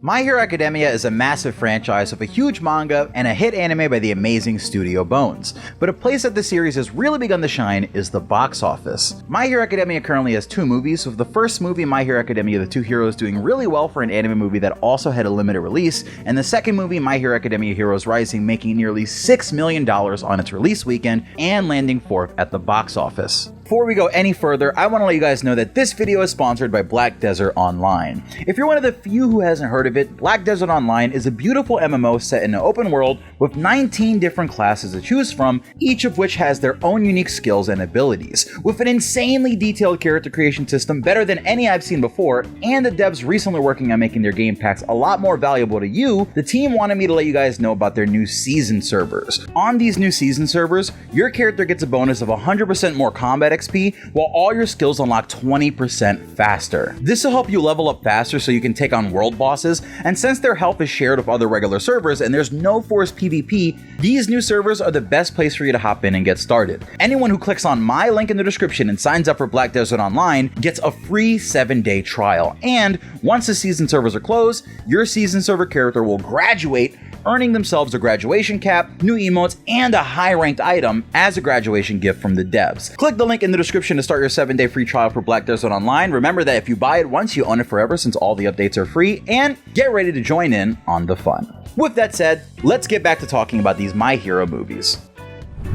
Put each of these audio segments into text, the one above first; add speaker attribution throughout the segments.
Speaker 1: My Hero Academia is a massive franchise of a huge manga and a hit anime by the amazing Studio Bones, but a place that the series has really begun to shine is the box office. My Hero Academia currently has 2 movies, with the first movie, My Hero Academia The Two Heroes, doing really well for an anime movie that also had a limited release, and the second movie, My Hero Academia Heroes Rising, making nearly $6 million on its release weekend and landing 4th at the box office. Before we go any further, I want to let you guys know that this video is sponsored by Black Desert Online. If you're one of the few who hasn't heard of it, Black Desert Online is a beautiful MMO set in an open world with 19 different classes to choose from, each of which has their own unique skills and abilities. With an insanely detailed character creation system better than any I've seen before, and the devs recently working on making their game packs a lot more valuable to you, the team wanted me to let you guys know about their new season servers. On these new season servers, your character gets a bonus of 100% more combat XP, while all your skills unlock 20% faster. This will help you level up faster so you can take on world bosses, and since their health is shared with other regular servers and there's no forced PvP, these new servers are the best place for you to hop in and get started. Anyone who clicks on my link in the description and signs up for Black Desert Online gets a free 7-day trial, and once the season servers are closed, your season server character will graduate, earning themselves a graduation cap, new emotes, and a high-ranked item as a graduation gift from the devs. Click the link in the description to start your 7-day free trial for Black Desert Online. Remember that if you buy it once, you own it forever since all the updates are free, and get ready to join in on the fun. With that said, let's get back to talking about these My Hero movies.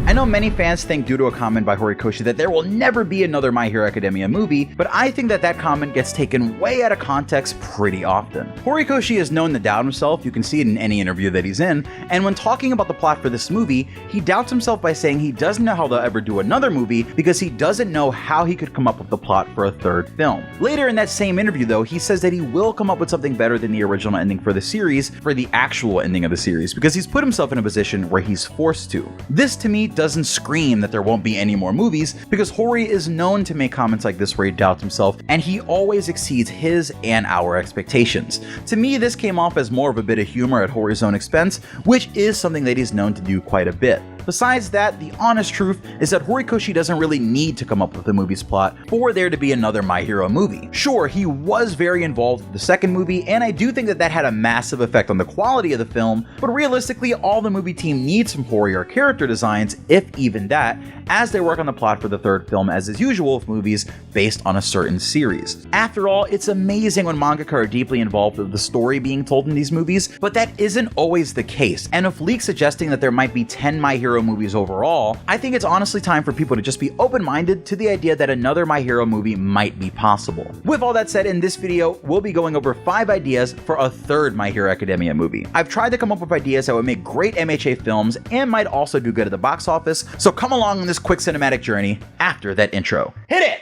Speaker 1: I know many fans think, due to a comment by Horikoshi, that there will never be another My Hero Academia movie, but I think that comment gets taken way out of context pretty often. Horikoshi is known to doubt himself, you can see it in any interview that he's in, and when talking about the plot for this movie, he doubts himself by saying he doesn't know how they'll ever do another movie because he doesn't know how he could come up with the plot for a third film. Later in that same interview though, he says that he will come up with something better than the original ending for the series, for the actual ending of the series, because he's put himself in a position where he's forced to. This to me doesn't scream that there won't be any more movies, because Hori is known to make comments like this where he doubts himself, and he always exceeds his and our expectations. To me, this came off as more of a bit of humor at Hori's own expense, which is something that he's known to do quite a bit. Besides that, the honest truth is that Horikoshi doesn't really need to come up with the movie's plot for there to be another My Hero movie. Sure, he was very involved with the second movie, and I do think that had a massive effect on the quality of the film, but realistically, all the movie team needs from Hori are character designs, if even that, as they work on the plot for the third film, as is usual with movies based on a certain series. After all, it's amazing when mangaka are deeply involved with the story being told in these movies, but that isn't always the case, and with leaks suggesting that there might be 10 My Hero movies overall, I think it's honestly time for people to just be open-minded to the idea that another My Hero movie might be possible. With all that said, in this video, we'll be going over 5 ideas for a third My Hero Academia movie. I've tried to come up with ideas that would make great MHA films and might also do good at the box office, so come along on this quick cinematic journey after that intro. Hit it!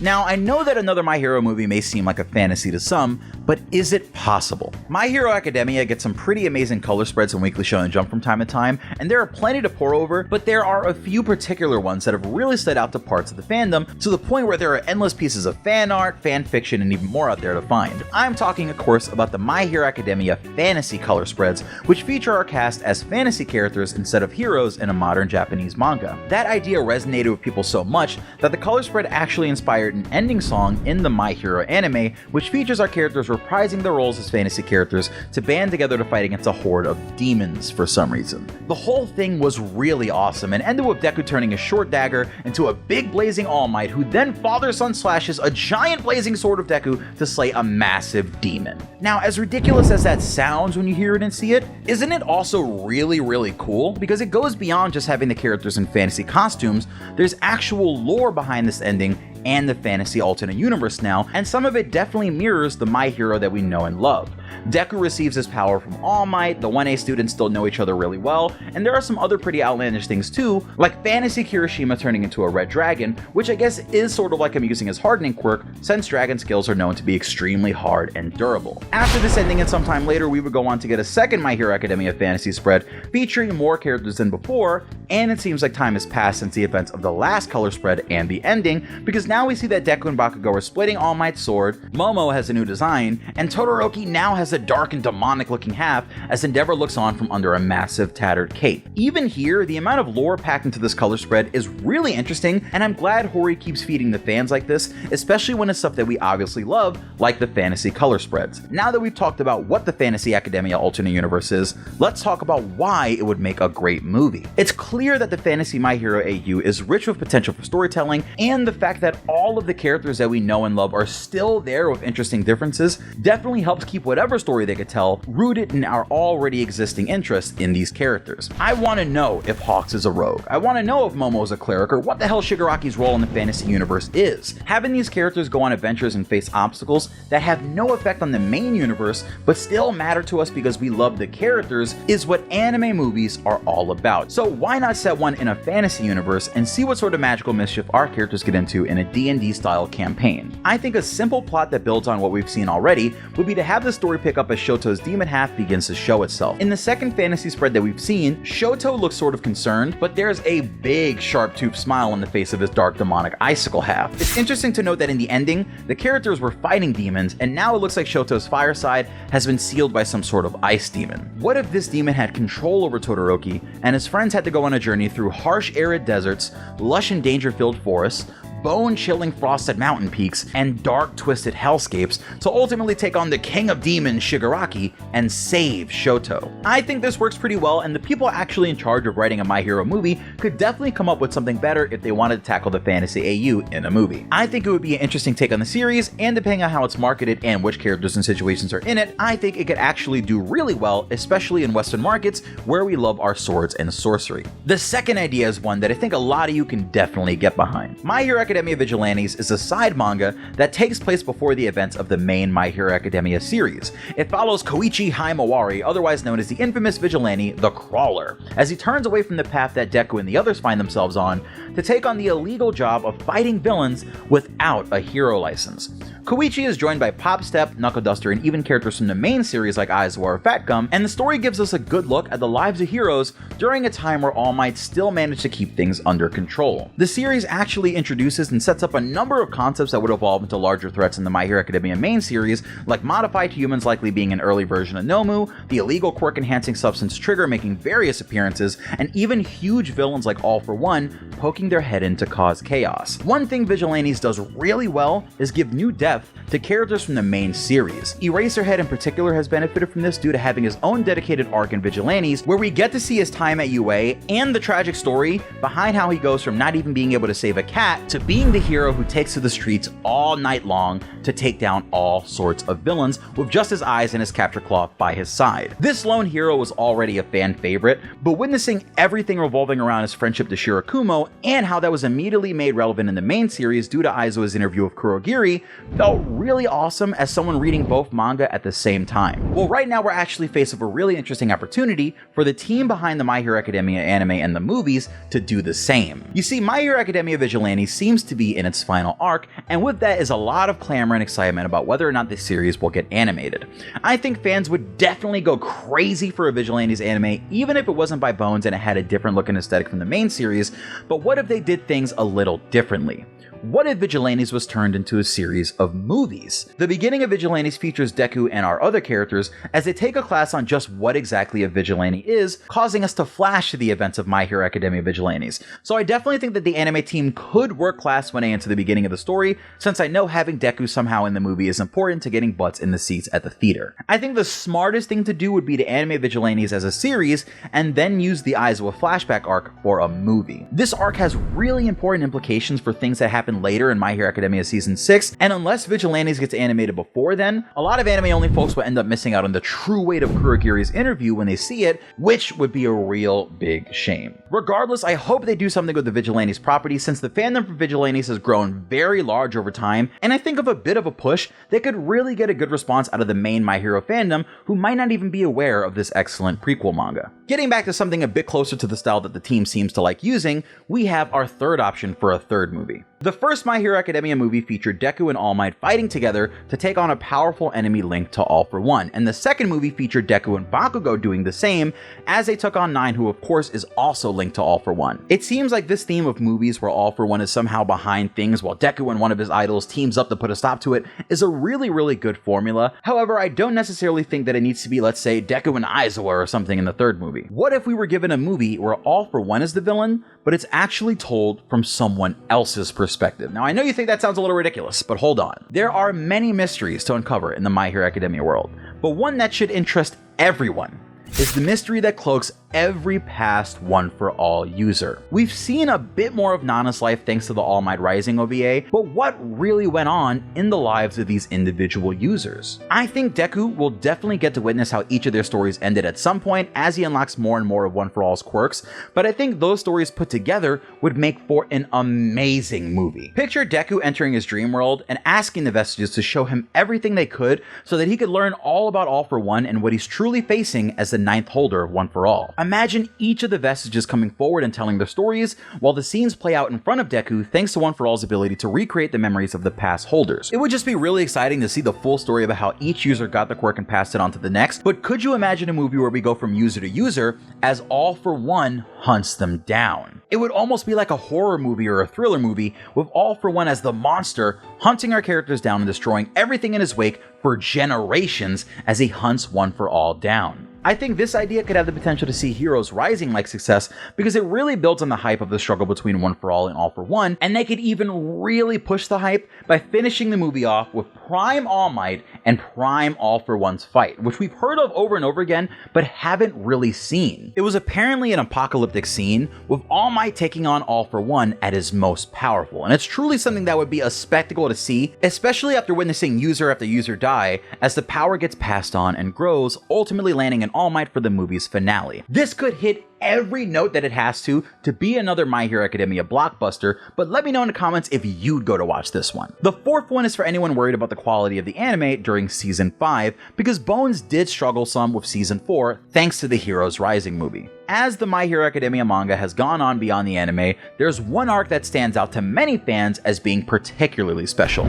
Speaker 1: Now, I know that another My Hero movie may seem like a fantasy to some, but is it possible? My Hero Academia gets some pretty amazing color spreads in Weekly Shonen Jump from time to time, and there are plenty to pour over, but there are a few particular ones that have really stood out to parts of the fandom, to the point where there are endless pieces of fan art, fan fiction, and even more out there to find. I'm talking, of course, about the My Hero Academia fantasy color spreads, which feature our cast as fantasy characters instead of heroes in a modern Japanese manga. That idea resonated with people so much that the color spread actually inspired an ending song in the My Hero anime, which features our characters reprising their roles as fantasy characters to band together to fight against a horde of demons for some reason. The whole thing was really awesome and ended with Deku turning his short dagger into a big blazing All Might, who then father-son slashes a giant blazing sword of Deku to slay a massive demon. Now, as ridiculous as that sounds when you hear it and see it, isn't it also really cool? Because it goes beyond just having the characters in fantasy costumes. There's actual lore behind this ending and the fantasy alternate universe now, and some of it definitely mirrors the My Hero that we know and love. Deku receives his power from All Might, the 1A students still know each other really well, and there are some other pretty outlandish things too, like Fantasy Kirishima turning into a red dragon, which I guess is sort of like him using his hardening quirk, since dragon skills are known to be extremely hard and durable. After this ending and sometime later, we would go on to get a second My Hero Academia fantasy spread featuring more characters than before, and it seems like time has passed since the events of the last color spread and the ending, because now we see that Deku and Bakugo are splitting All Might's sword, Momo has a new design, and Todoroki now has a dark and demonic looking half as Endeavor looks on from under a massive tattered cape. Even here, the amount of lore packed into this color spread is really interesting, and I'm glad Hori keeps feeding the fans like this, especially when it's stuff that we obviously love, like the fantasy color spreads. Now that we've talked about what the Fantasy Academia alternate universe is, let's talk about why it would make a great movie. It's clear that the Fantasy My Hero AU is rich with potential for storytelling, and the fact that all of the characters that we know and love are still there with interesting differences definitely helps keep whatever story they could tell rooted in our already existing interest in these characters. I want to know if Hawks is a rogue. I want to know if Momo is a cleric, or what the hell Shigaraki's role in the fantasy universe is. Having these characters go on adventures and face obstacles that have no effect on the main universe but still matter to us because we love the characters is what anime movies are all about. So why not set one in a fantasy universe and see what sort of magical mischief our characters get into in a D&D style campaign? I think a simple plot that builds on what we've seen already would be to have the story pick up as Shoto's demon half begins to show itself. In the second fantasy spread that we've seen, Shoto looks sort of concerned, but there's a big sharp-toothed smile on the face of his dark demonic icicle half. It's interesting to note that in the ending, the characters were fighting demons, and now it looks like Shoto's fire side has been sealed by some sort of ice demon. What if this demon had control over Todoroki, and his friends had to go on a journey through harsh arid deserts, lush and danger-filled forests, bone-chilling frosted mountain peaks, and dark twisted hellscapes to ultimately take on the king of demons Shigaraki and save Shoto? I think this works pretty well, and the people actually in charge of writing a My Hero movie could definitely come up with something better if they wanted to tackle the fantasy AU in a movie. I think it would be an interesting take on the series, and depending on how it's marketed and which characters and situations are in it, I think it could actually do really well, especially in Western markets where we love our swords and sorcery. The second idea is one that I think a lot of you can definitely get behind. My Hero Academia Vigilantes is a side manga that takes place before the events of the main My Hero Academia series. It follows Koichi Himawari, otherwise known as the infamous vigilante, the Crawler, as he turns away from the path that Deku and the others find themselves on to take on the illegal job of fighting villains without a hero license. Koichi is joined by Pop Step, Knuckle Duster, and even characters from the main series like Aizawa or Fat Gum, and the story gives us a good look at the lives of heroes during a time where All Might still managed to keep things under control. The series actually introduces and sets up a number of concepts that would evolve into larger threats in the My Hero Academia main series, like modified humans likely being an early version of Nomu, the illegal quirk-enhancing substance Trigger making various appearances, and even huge villains like All For One poking their head in to cause chaos. One thing Vigilantes does really well is give new depth to characters from the main series. Eraserhead in particular has benefited from this due to having his own dedicated arc in Vigilantes, where we get to see his time at UA and the tragic story behind how he goes from not even being able to save a cat to being the hero who takes to the streets all night long to take down all sorts of villains with just his eyes and his capture cloth by his side. This lone hero was already a fan favorite, but witnessing everything revolving around his friendship to Shirakumo and how that was immediately made relevant in the main series due to Aizawa's interview with Kurogiri felt really awesome as someone reading both manga at the same time. Well, right now we're actually faced with a really interesting opportunity for the team behind the My Hero Academia anime and the movies to do the same. You see, My Hero Academia Vigilante seems to be in its final arc, and with that is a lot of clamor and excitement about whether or not this series will get animated. I think fans would definitely go crazy for a Vigilantes anime, even if it wasn't by Bones and it had a different look and aesthetic from the main series, but what if they did things a little differently? What if Vigilantes was turned into a series of movies? The beginning of Vigilantes features Deku and our other characters as they take a class on just what exactly a vigilante is, causing us to flash to the events of My Hero Academia Vigilantes. So I definitely think that the anime team could work Class 1A into the beginning of the story, since I know having Deku somehow in the movie is important to getting butts in the seats at the theater. I think the smartest thing to do would be to animate Vigilantes as a series, and then use the Aizawa flashback arc for a movie. This arc has really important implications for things that happen later in My Hero Academia Season 6, and unless Vigilantes gets animated before then, a lot of anime-only folks will end up missing out on the true weight of Kurogiri's interview when they see it, which would be a real big shame. Regardless, I hope they do something with the Vigilantes property, since the fandom for Vigilantes has grown very large over time, and I think of a bit of a push that could really get a good response out of the main My Hero fandom, who might not even be aware of this excellent prequel manga. Getting back to something a bit closer to the style that the team seems to like using, we have our third option for a third movie. The first My Hero Academia movie featured Deku and All Might fighting together to take on a powerful enemy linked to All For One, and the second movie featured Deku and Bakugo doing the same as they took on Nine, who of course is also linked to All For One. It seems like this theme of movies where All For One is somehow behind things while Deku and one of his idols teams up to put a stop to it is a really good formula. However, I don't necessarily think that it needs to be, let's say, Deku and Aizawa or something in the third movie. What if we were given a movie where All For One is the villain, but it's actually told from someone else's perspective? Now, I know you think that sounds a little ridiculous, but hold on. There are many mysteries to uncover in the My Hero Academia world, but one that should interest everyone is the mystery that cloaks every past One For All user. We've seen a bit more of Nana's life thanks to the All Might Rising OVA, but what really went on in the lives of these individual users? I think Deku will definitely get to witness how each of their stories ended at some point as he unlocks more and more of One For All's quirks, but I think those stories put together would make for an amazing movie. Picture Deku entering his dream world and asking the Vestiges to show him everything they could so that he could learn all about All For One and what he's truly facing as the ninth holder of One For All. Imagine each of the Vestiges coming forward and telling their stories, while the scenes play out in front of Deku thanks to One For All's ability to recreate the memories of the past holders. It would just be really exciting to see the full story about how each user got the quirk and passed it on to the next, but could you imagine a movie where we go from user to user as All For One hunts them down? It would almost be like a horror movie or a thriller movie, with All For One as the monster hunting our characters down and destroying everything in his wake for generations as he hunts One For All down. I think this idea could have the potential to see Heroes Rising like success because it really builds on the hype of the struggle between One For All and All For One, and they could even really push the hype by finishing the movie off with Prime All Might and Prime All For One's fight, which we've heard of over and over again but haven't really seen. It was apparently an apocalyptic scene with All Might taking on All For One at his most powerful, and it's truly something that would be a spectacle to see, especially after witnessing user after user die as the power gets passed on and grows, ultimately landing in All Might for the movie's finale. This could hit every note that it has to be another My Hero Academia blockbuster, but let me know in the comments if you'd go to watch this one. The fourth one is for anyone worried about the quality of the anime during Season 5, because Bones did struggle some with Season 4 thanks to the Heroes Rising movie. As the My Hero Academia manga has gone on beyond the anime, there's one arc that stands out to many fans as being particularly special.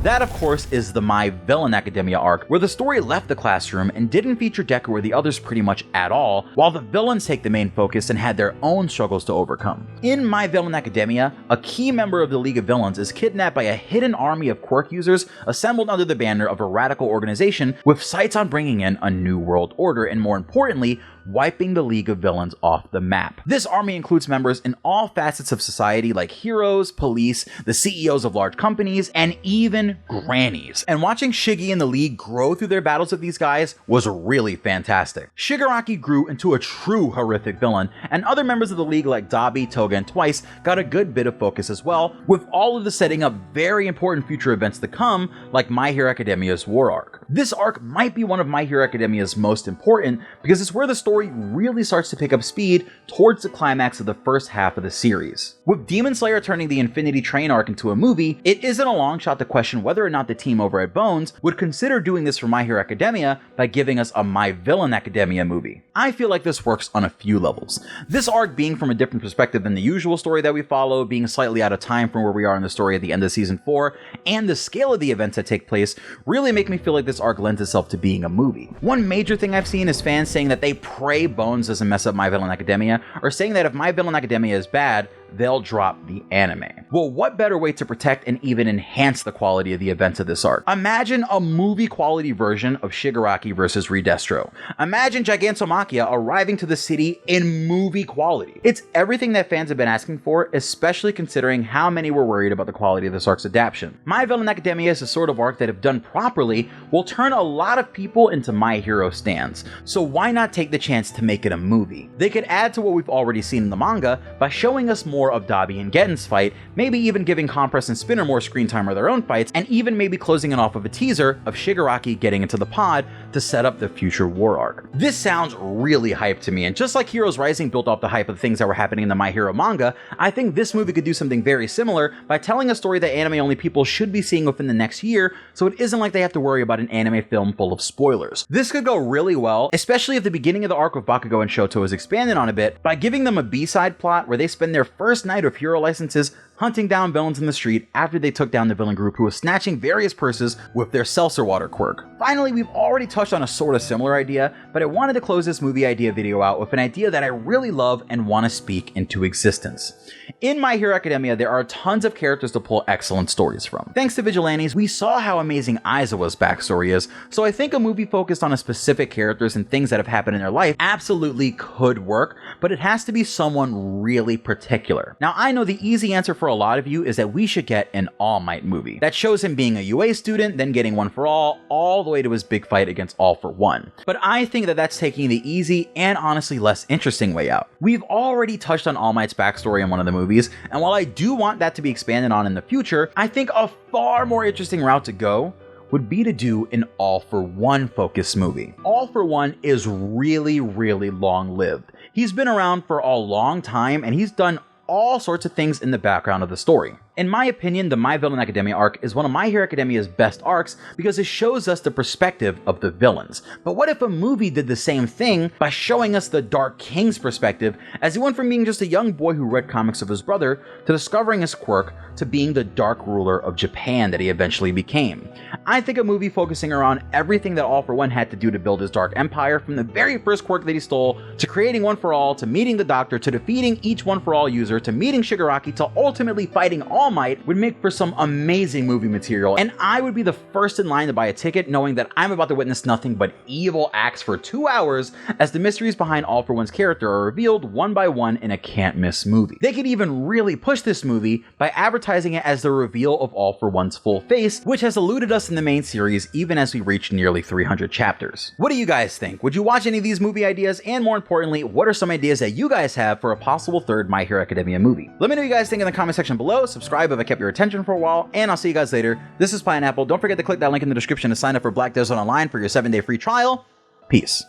Speaker 1: That, of course, is the My Villain Academia arc, where the story left the classroom and didn't feature Deku or the others pretty much at all, while the villains take the main focus and had their own struggles to overcome. In My Villain Academia, a key member of the League of Villains is kidnapped by a hidden army of quirk users assembled under the banner of a radical organization with sights on bringing in a new world order and, more importantly, wiping the League of Villains off the map. This army includes members in all facets of society like heroes, police, the CEOs of large companies, and even grannies. And watching Shiggy and the League grow through their battles with these guys was really fantastic. Shigaraki grew into a true horrific villain, and other members of the League like Dabi, Toga, and Twice got a good bit of focus as well, with all of the setting up very important future events to come, like My Hero Academia's War Arc. This arc might be one of My Hero Academia's most important because it's where the story really starts to pick up speed towards the climax of the first half of the series. With Demon Slayer turning the Infinity Train arc into a movie, it isn't a long shot to question whether or not the team over at Bones would consider doing this for My Hero Academia by giving us a My Villain Academia movie. I feel like this works on a few levels. This arc being from a different perspective than the usual story that we follow, being slightly out of time from where we are in the story at the end of Season 4, and the scale of the events that take place really make me feel like this arc lends itself to being a movie. One major thing I've seen is fans saying that they pray Bones doesn't mess up My Villain Academia, or saying that if My Villain Academia is bad, they'll drop the anime. Well, what better way to protect and even enhance the quality of the events of this arc? Imagine a movie quality version of Shigaraki versus Redestro. Imagine Gigantomachia arriving to the city in movie quality. It's everything that fans have been asking for, especially considering how many were worried about the quality of this arc's adaptation. My Villain Academia is a sort of arc that, if done properly, will turn a lot of people into My Hero stans. So why not take the chance to make it a movie? They could add to what we've already seen in the manga by showing us more more of Dabi and Getten's fight, maybe even giving Compress and Spinner more screen time or their own fights, and even maybe closing it off with a teaser of Shigaraki getting into the pod to set up the future war arc. This sounds really hyped to me, and just like Heroes Rising built off the hype of things that were happening in the My Hero manga, I think this movie could do something very similar by telling a story that anime-only people should be seeing within the next year, so it isn't like they have to worry about an anime film full of spoilers. This could go really well, especially if the beginning of the arc with Bakugo and Shoto is expanded on a bit by giving them a B-side plot where they spend their first night of hero licenses hunting down villains in the street after they took down the villain group who was snatching various purses with their seltzer water quirk. Finally, we've already touched on a sort of similar idea, but I wanted to close this movie idea video out with an idea that I really love and want to speak into existence. In My Hero Academia, there are tons of characters to pull excellent stories from. Thanks to Vigilantes, we saw how amazing Aizawa's backstory is, so I think a movie focused on a specific characters and things that have happened in their life absolutely could work, but it has to be someone really particular. Now, I know the easy answer for a lot of you is that we should get an All Might movie that shows him being a UA student, then getting One for all the way to his big fight against All for One. But I think that that's taking the easy and honestly less interesting way out. We've already touched on All Might's backstory in one of the movies, and while I do want that to be expanded on in the future, I think a far more interesting route to go would be to do an All for One focused movie. All for One is really long-lived. He's been around for a long time, and he's done all sorts of things in the background of the story. In my opinion, the My Villain Academia arc is one of My Hero Academia's best arcs because it shows us the perspective of the villains. But what if a movie did the same thing by showing us the Dark King's perspective as he went from being just a young boy who read comics of his brother to discovering his quirk to being the Dark Ruler of Japan that he eventually became? I think a movie focusing around everything that All for One had to do to build his Dark Empire, from the very first quirk that he stole, to creating One for All, to meeting the Doctor, to defeating each One for All user, to meeting Shigaraki, to ultimately fighting All Might, would make for some amazing movie material, and I would be the first in line to buy a ticket knowing that I'm about to witness nothing but evil acts for 2 hours as the mysteries behind All for One's character are revealed one by one in a can't-miss movie. They could even really push this movie by advertising it as the reveal of All for One's full face, which has eluded us in the main series even as we reach nearly 300 chapters. What do you guys think? Would you watch any of these movie ideas? And more importantly, what are some ideas that you guys have for a possible third My Hero Academia movie? Let me know what you guys think in the comment section below. Subscribe if I kept your attention for a while, and I'll see you guys later. This is Pineapple. Don't forget to click that link in the description to sign up for Black Desert Online for your 7-day free trial. Peace.